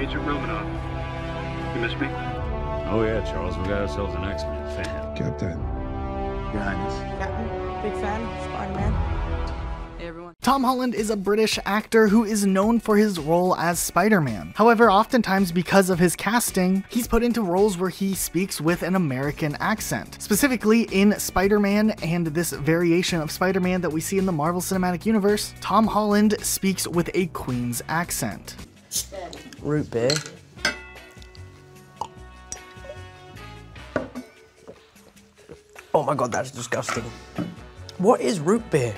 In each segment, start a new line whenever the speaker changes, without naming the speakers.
Agent Romanoff. You miss me?
Oh yeah, Charles, we got ourselves an X-Men fan.
Captain.
Your Highness.
Captain, big fan, Spider-Man. Hey everyone.
Tom Holland is a British actor who is known for his role as Spider-Man. However, oftentimes because of his casting, he's put into roles where he speaks with an American accent. Specifically in Spider-Man and this variation of Spider-Man that we see in the Marvel Cinematic Universe, Tom Holland speaks with a Queen's accent.
Root beer. Oh my god, that's disgusting. What is root beer?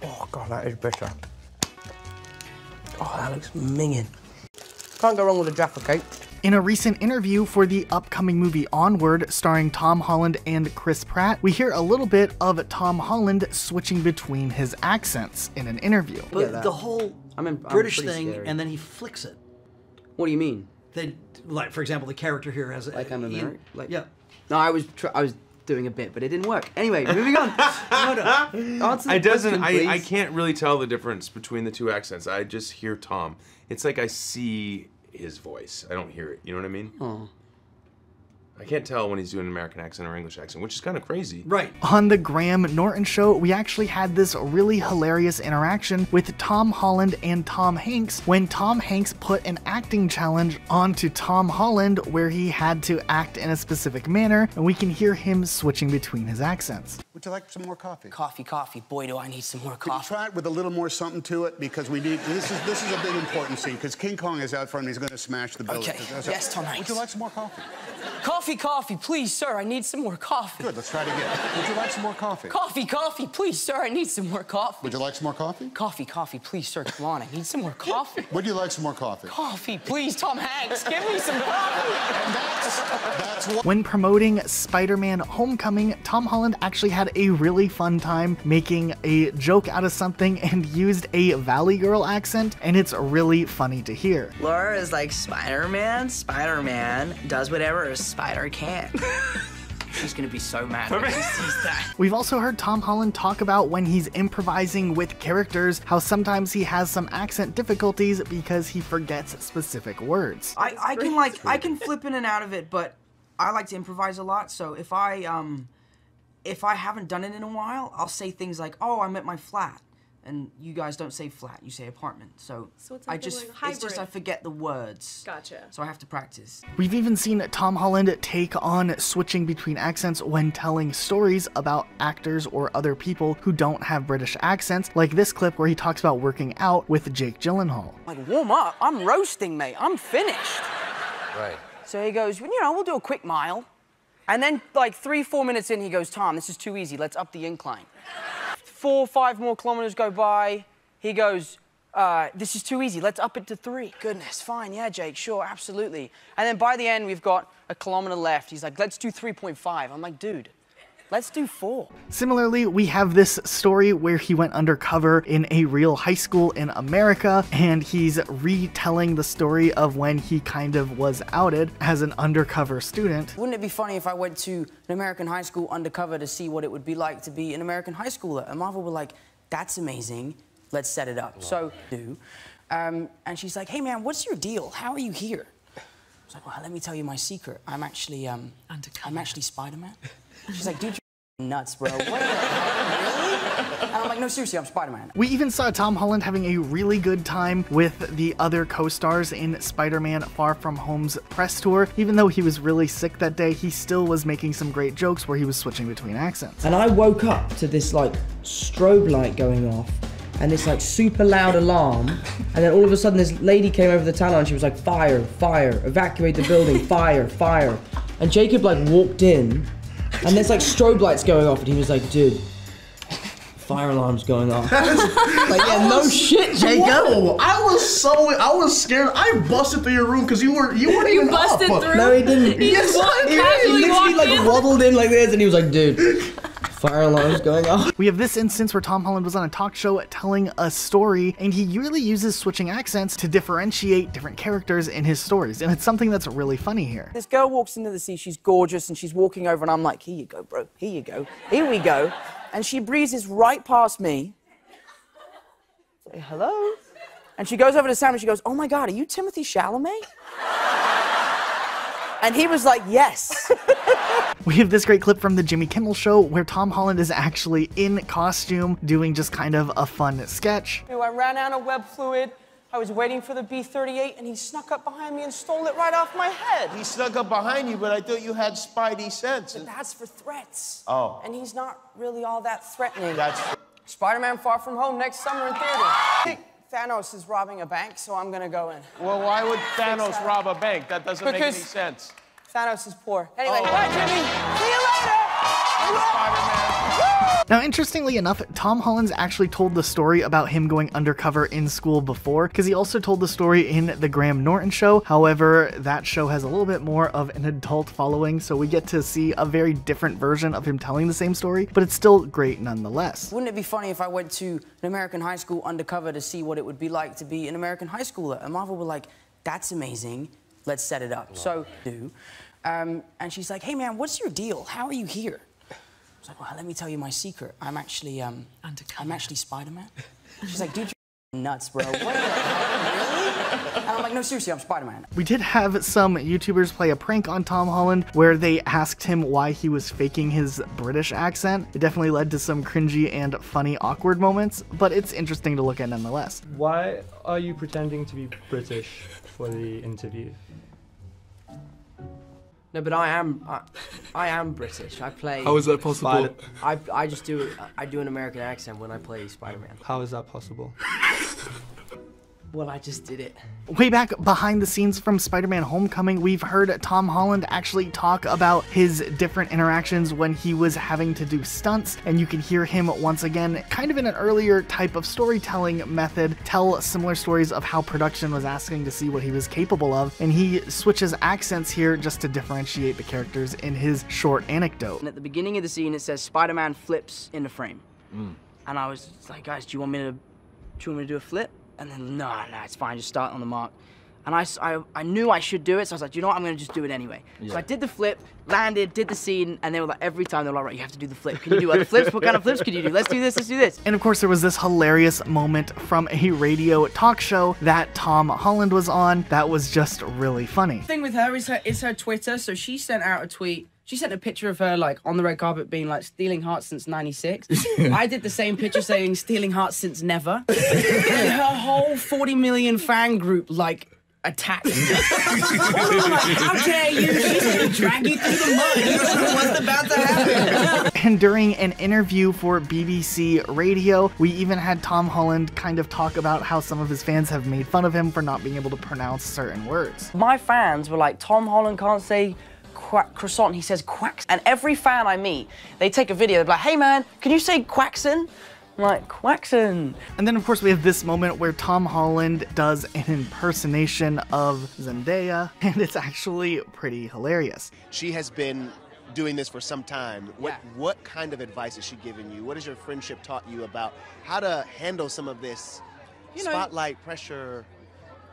Oh god, that is bitter. Oh, that looks minging. Can't go wrong with a Jaffa cake.
In a recent interview for the upcoming movie Onward, starring Tom Holland and Chris Pratt, we hear a little bit of Tom Holland switching between his accents in an interview.
But the whole British thing, scary. And then he flicks it.
What do you mean?
They, like, for example, the character here has
like I'm American. Like,
yeah.
No, I was doing a bit, but it didn't work. Anyway, moving on.
I can't really tell the difference between the two accents. I just hear Tom. It's like I see his voice. I don't hear it. You know what I mean?
Oh.
I can't tell when he's doing an American accent or English accent, which is kind of crazy.
Right.
On the Graham Norton show, we actually had this really hilarious interaction with Tom Holland and Tom Hanks when Tom Hanks put an acting challenge onto Tom Holland where he had to act in a specific manner, and we can hear him switching between his accents.
Would you like some more coffee?
Coffee. Boy, do I need some more coffee.
Try it with a little more something to it because we need. This is a big important scene because King Kong is out front and he's going to smash the building.
Okay. Yes, Tom Hanks.
Would you like some more coffee?
Coffee, please, sir. I need some more coffee.
Good. Let's try it again. Would you like some more coffee?
Coffee, please, sir. I need some more coffee.
Would you like some more coffee?
Coffee, please, sir. Come on, I need some more coffee.
Would you like some more coffee?
Coffee, please, Tom Hanks. Give me some coffee.
And that's what.
When promoting Spider-Man Homecoming, Tom Holland actually had a really fun time making a joke out of something and used a Valley Girl accent, and it's really funny to hear.
Laura is like, Spider-Man does whatever a spider can.
She's gonna be so mad when she sees that.
We've also heard Tom Holland talk about when he's improvising with characters, how sometimes he has some accent difficulties because he forgets specific words.
I can flip in and out of it, but I like to improvise a lot, so if I haven't done it in a while, I'll say things like, oh, I'm at my flat. And you guys don't say flat, you say apartment. So
it's
I forget the words.
Gotcha.
So I have to practice.
We've even seen Tom Holland take on switching between accents when telling stories about actors or other people who don't have British accents, like this clip where he talks about working out with Jake Gyllenhaal.
Like, warm up, I'm roasting, mate, I'm finished.
Right.
So he goes, well, we'll do a quick mile. And then like 3-4 minutes in, he goes, Tom, this is too easy, let's up the incline. 4 or 5 more kilometers go by. He goes, this is too easy. Let's up it to 3. Goodness, fine. Yeah, Jake, sure, absolutely. And then by the end, we've got a kilometer left. He's like, let's do 3.5. I'm like, dude, let's do 4.
Similarly, we have this story where he went undercover in a real high school in America, and he's retelling the story of when he kind of was outed as an undercover student.
Wouldn't it be funny if I went to an American high school undercover to see what it would be like to be an American high schooler? And Marvel were like, that's amazing. Let's set it up. So, and she's like, hey man, what's your deal? How are you here? I was like, well, let me tell you my secret. I'm actually Spider-Man. She's like, dude, you're nuts, bro. What the hell, really? And I'm like, no, seriously, I'm Spider-Man.
We even saw Tom Holland having a really good time with the other co-stars in Spider-Man Far From Home's press tour. Even though he was really sick that day, he still was making some great jokes where he was switching between accents.
And I woke up to this like strobe light going off and this like super loud alarm, and then all of a sudden this lady came over the tower and she was like, fire, fire, evacuate the building, fire, fire. And Jacob like walked in, and there's like strobe lights going off, and he was like, dude, fire alarm's going off. Like, yeah, no shit, Jacob.
Whoa, I was scared. I busted through your room because you weren't even
busted
up.
through?
No, he didn't.
He just
literally like waddled in like this, and he was like, dude, fire alarm's going off.
We have this instance where Tom Holland was on a talk show telling a story, and he really uses switching accents to differentiate different characters in his stories, and it's something that's really funny here.
This girl walks into the sea, she's gorgeous, and she's walking over, and I'm like, here you go, bro, here you go, here we go. And she breezes right past me. Say, hello? And she goes over to Sam and she goes, "Oh my God, are you Timothy Chalamet?" And he was like, "Yes."
We have this great clip from the Jimmy Kimmel Show where Tom Holland is actually in costume doing just kind of a fun sketch.
I ran out of web fluid. I was waiting for the B-38 and he snuck up behind me and stole it right off my head.
He snuck up behind you, but I thought you had spidey sense.
But that's for threats.
Oh.
And he's not really all that threatening.
That's
Spider-Man Far From Home next summer in theaters. Thanos is robbing a bank, so I'm gonna go in.
Well, why would Thanos rob a bank? That doesn't make any sense.
Thanos is poor. Anyway, bye, Jimmy. See you later.
Spider-Man.
Now, interestingly enough, Tom Holland's actually told the story about him going undercover in school before, because he also told the story in The Graham Norton Show. However, that show has a little bit more of an adult following, so we get to see a very different version of him telling the same story, but it's still great nonetheless.
Wouldn't it be funny if I went to an American high school undercover to see what it would be like to be an American high schooler? And Marvel were like, "That's amazing. Let's set it up." So, and she's like, "Hey, man, what's your deal? How are you here?" I was like, "Well, let me tell you my secret. I'm actually Spider-Man." She's like, "Dude, you're nuts, bro. What the hell, really?" And I'm like, "No, seriously, I'm Spider-Man."
We did have some YouTubers play a prank on Tom Holland where they asked him why he was faking his British accent. It definitely led to some cringy and funny awkward moments, but it's interesting to look at nonetheless.
Why are you pretending to be British for the interview?
No, but I am British. I play.
How is that possible?
I just do an American accent when I play Spider-Man.
How is that possible?
Well, I just did it.
Way back behind the scenes from Spider-Man Homecoming, we've heard Tom Holland actually talk about his different interactions when he was having to do stunts, and you can hear him once again, kind of in an earlier type of storytelling method, tell similar stories of how production was asking to see what he was capable of, and he switches accents here just to differentiate the characters in his short anecdote.
And at the beginning of the scene, it says Spider-Man flips in the frame. And I was like, "Guys, do you want me to do a flip?" And then, no, it's fine, just start on the mark. And I knew I should do it, so I was like, "You know what, I'm gonna just do it anyway." Yeah. So I did the flip, landed, did the scene, and they were like, every time they were like, "Right, you have to do the flip. Can you do other flips? What kind of flips can you do? Let's do this, let's do this."
And of course, there was this hilarious moment from a radio talk show that Tom Holland was on that was just really funny.
The thing with her is her Twitter, so she sent out a tweet. She sent a picture of her, like, on the red carpet being like, "Stealing hearts since '96. I did the same picture saying, "Stealing hearts since never." And her whole 40 million fan group, like, attacked me. How dare you? She's gonna drag you through the mud. You don't know what's about to happen.
And during an interview for BBC Radio, we even had Tom Holland kind of talk about how some of his fans have made fun of him for not being able to pronounce certain words.
My fans were like, "Tom Holland can't say croissant, he says quacks." And every fan I meet, they take a video, they're like, "Hey man, can you say quackson?" I'm like, "Quackson."
And then of course we have this moment where Tom Holland does an impersonation of Zendaya, and it's actually pretty hilarious.
She has been doing this for some time. What kind of advice has she given you? What has your friendship taught you about how to handle some of this spotlight pressure?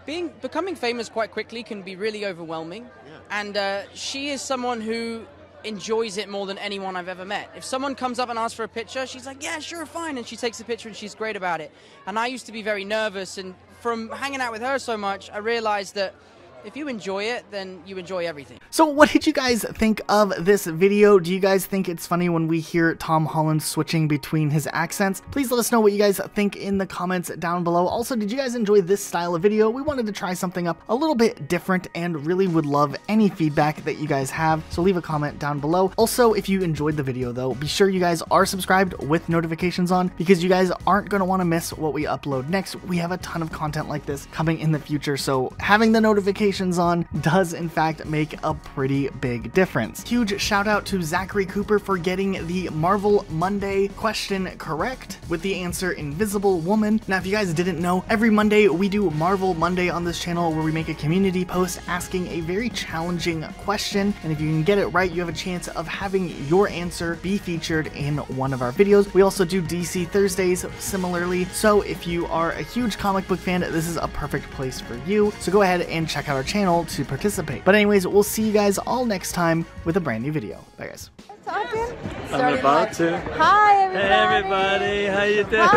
Becoming famous quite quickly can be really overwhelming. And she is someone who enjoys it more than anyone I've ever met. If someone comes up and asks for a picture, she's like, "Yeah, sure, fine," and she takes the picture and she's great about it. And I used to be very nervous, and from hanging out with her so much, I realized that if you enjoy it, then you enjoy everything.
So what did you guys think of this video? Do you guys think it's funny when we hear Tom Holland switching between his accents? Please let us know what you guys think in the comments down below. Also, did you guys enjoy this style of video? We wanted to try something up a little bit different and really would love any feedback that you guys have, so leave a comment down below. Also, if you enjoyed the video though, be sure you guys are subscribed with notifications on, because you guys aren't going to want to miss what we upload next. We have a ton of content like this coming in the future, so having the notifications on does in fact make a pretty big difference. Huge shout out to Zachary Cooper for getting the Marvel Monday question correct with the answer Invisible Woman. Now, if you guys didn't know, every Monday we do Marvel Monday on this channel where we make a community post asking a very challenging question, and if you can get it right, you have a chance of having your answer be featured in one of our videos. We also do DC Thursdays similarly, so if you are a huge comic book fan, this is a perfect place for you. So go ahead and check out our channel to participate. But anyways, we'll see you guys all next time with a brand new video. Bye guys.
I'm about to.
Hi everybody.
Hey everybody, how you doing?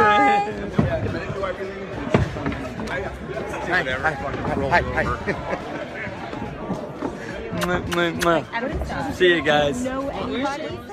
Hi.
See you guys.